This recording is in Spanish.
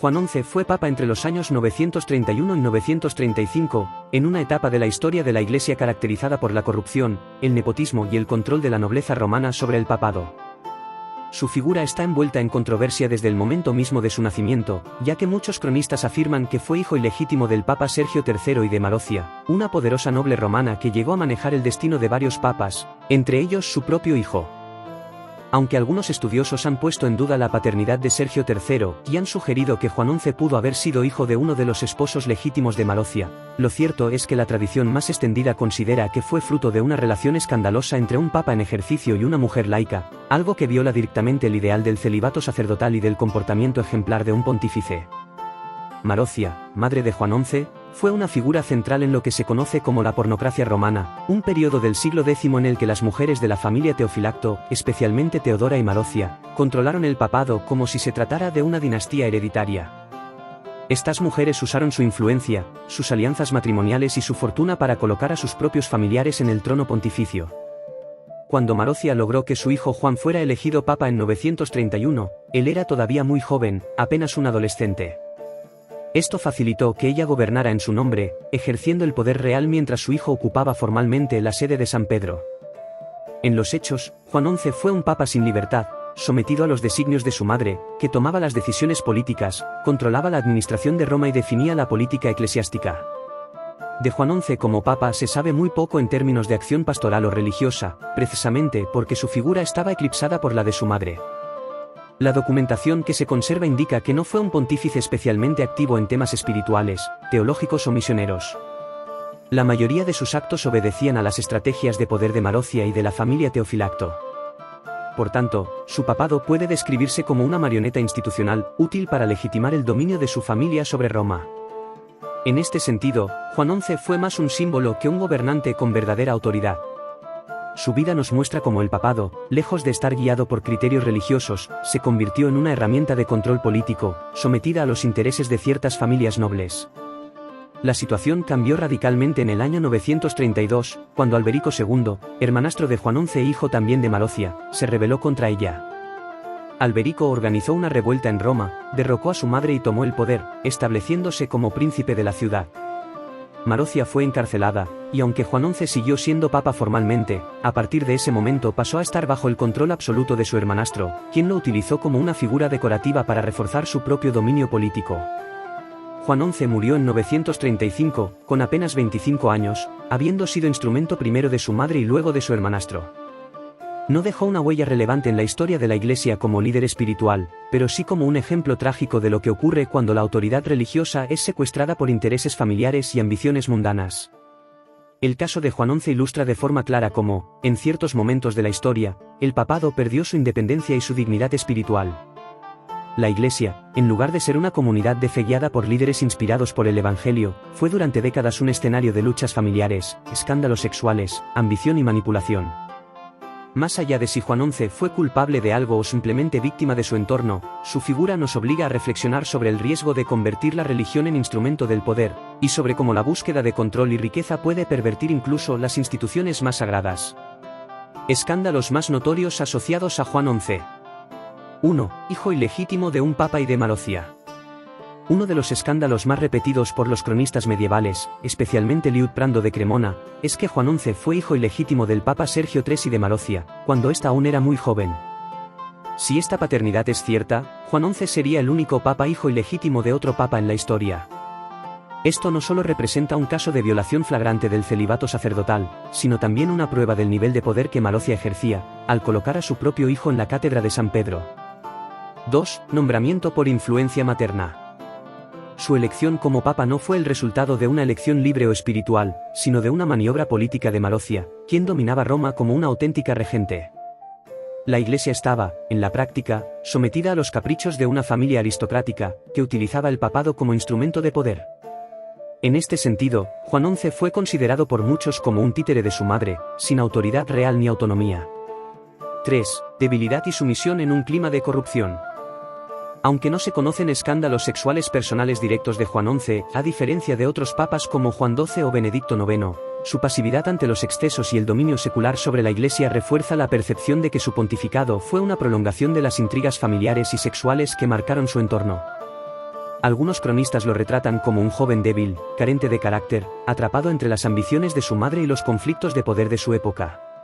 Juan XI fue papa entre los años 931 y 935, en una etapa de la historia de la Iglesia caracterizada por la corrupción, el nepotismo y el control de la nobleza romana sobre el papado. Su figura está envuelta en controversia desde el momento mismo de su nacimiento, ya que muchos cronistas afirman que fue hijo ilegítimo del papa Sergio III y de Marocia, una poderosa noble romana que llegó a manejar el destino de varios papas, entre ellos su propio hijo. Aunque algunos estudiosos han puesto en duda la paternidad de Sergio III y han sugerido que Juan XI pudo haber sido hijo de uno de los esposos legítimos de Marocia, lo cierto es que la tradición más extendida considera que fue fruto de una relación escandalosa entre un papa en ejercicio y una mujer laica, algo que viola directamente el ideal del celibato sacerdotal y del comportamiento ejemplar de un pontífice. Marocia, madre de Juan XI, fue una figura central en lo que se conoce como la pornocracia romana, un periodo del siglo X en el que las mujeres de la familia Teofilacto, especialmente Teodora y Marocia, controlaron el papado como si se tratara de una dinastía hereditaria. Estas mujeres usaron su influencia, sus alianzas matrimoniales y su fortuna para colocar a sus propios familiares en el trono pontificio. Cuando Marocia logró que su hijo Juan fuera elegido papa en 931, él era todavía muy joven, apenas un adolescente. Esto facilitó que ella gobernara en su nombre, ejerciendo el poder real mientras su hijo ocupaba formalmente la sede de San Pedro. En los hechos, Juan XI fue un papa sin libertad, sometido a los designios de su madre, que tomaba las decisiones políticas, controlaba la administración de Roma y definía la política eclesiástica. De Juan XI como papa se sabe muy poco en términos de acción pastoral o religiosa, precisamente porque su figura estaba eclipsada por la de su madre. La documentación que se conserva indica que no fue un pontífice especialmente activo en temas espirituales, teológicos o misioneros. La mayoría de sus actos obedecían a las estrategias de poder de Marocia y de la familia Teofilacto. Por tanto, su papado puede describirse como una marioneta institucional, útil para legitimar el dominio de su familia sobre Roma. En este sentido, Juan XI fue más un símbolo que un gobernante con verdadera autoridad. Su vida nos muestra cómo el papado, lejos de estar guiado por criterios religiosos, se convirtió en una herramienta de control político, sometida a los intereses de ciertas familias nobles. La situación cambió radicalmente en el año 932, cuando Alberico II, hermanastro de Juan XI e hijo también de Marocia, se rebeló contra ella. Alberico organizó una revuelta en Roma, derrocó a su madre y tomó el poder, estableciéndose como príncipe de la ciudad. Marocia fue encarcelada, y aunque Juan XI siguió siendo papa formalmente, a partir de ese momento pasó a estar bajo el control absoluto de su hermanastro, quien lo utilizó como una figura decorativa para reforzar su propio dominio político. Juan XI murió en 935, con apenas 25 años, habiendo sido instrumento primero de su madre y luego de su hermanastro. No dejó una huella relevante en la historia de la Iglesia como líder espiritual, pero sí como un ejemplo trágico de lo que ocurre cuando la autoridad religiosa es secuestrada por intereses familiares y ambiciones mundanas. El caso de Juan XI ilustra de forma clara cómo, en ciertos momentos de la historia, el papado perdió su independencia y su dignidad espiritual. La Iglesia, en lugar de ser una comunidad de fe guiada por líderes inspirados por el Evangelio, fue durante décadas un escenario de luchas familiares, escándalos sexuales, ambición y manipulación. Más allá de si Juan XI fue culpable de algo o simplemente víctima de su entorno, su figura nos obliga a reflexionar sobre el riesgo de convertir la religión en instrumento del poder, y sobre cómo la búsqueda de control y riqueza puede pervertir incluso las instituciones más sagradas. Escándalos más notorios asociados a Juan XI. 1. Hijo ilegítimo de un papa y de Marocia. Uno de los escándalos más repetidos por los cronistas medievales, especialmente Liutprando de Cremona, es que Juan XI fue hijo ilegítimo del papa Sergio III y de Marocia, cuando ésta aún era muy joven. Si esta paternidad es cierta, Juan XI sería el único papa hijo ilegítimo de otro papa en la historia. Esto no solo representa un caso de violación flagrante del celibato sacerdotal, sino también una prueba del nivel de poder que Marocia ejercía, al colocar a su propio hijo en la cátedra de San Pedro. 2. Nombramiento por influencia materna. Su elección como papa no fue el resultado de una elección libre o espiritual, sino de una maniobra política de Marocia, quien dominaba Roma como una auténtica regente. La Iglesia estaba, en la práctica, sometida a los caprichos de una familia aristocrática, que utilizaba el papado como instrumento de poder. En este sentido, Juan XI fue considerado por muchos como un títere de su madre, sin autoridad real ni autonomía. 3. Debilidad y sumisión en un clima de corrupción. Aunque no se conocen escándalos sexuales personales directos de Juan XI, a diferencia de otros papas como Juan XII o Benedicto IX, su pasividad ante los excesos y el dominio secular sobre la Iglesia refuerza la percepción de que su pontificado fue una prolongación de las intrigas familiares y sexuales que marcaron su entorno. Algunos cronistas lo retratan como un joven débil, carente de carácter, atrapado entre las ambiciones de su madre y los conflictos de poder de su época.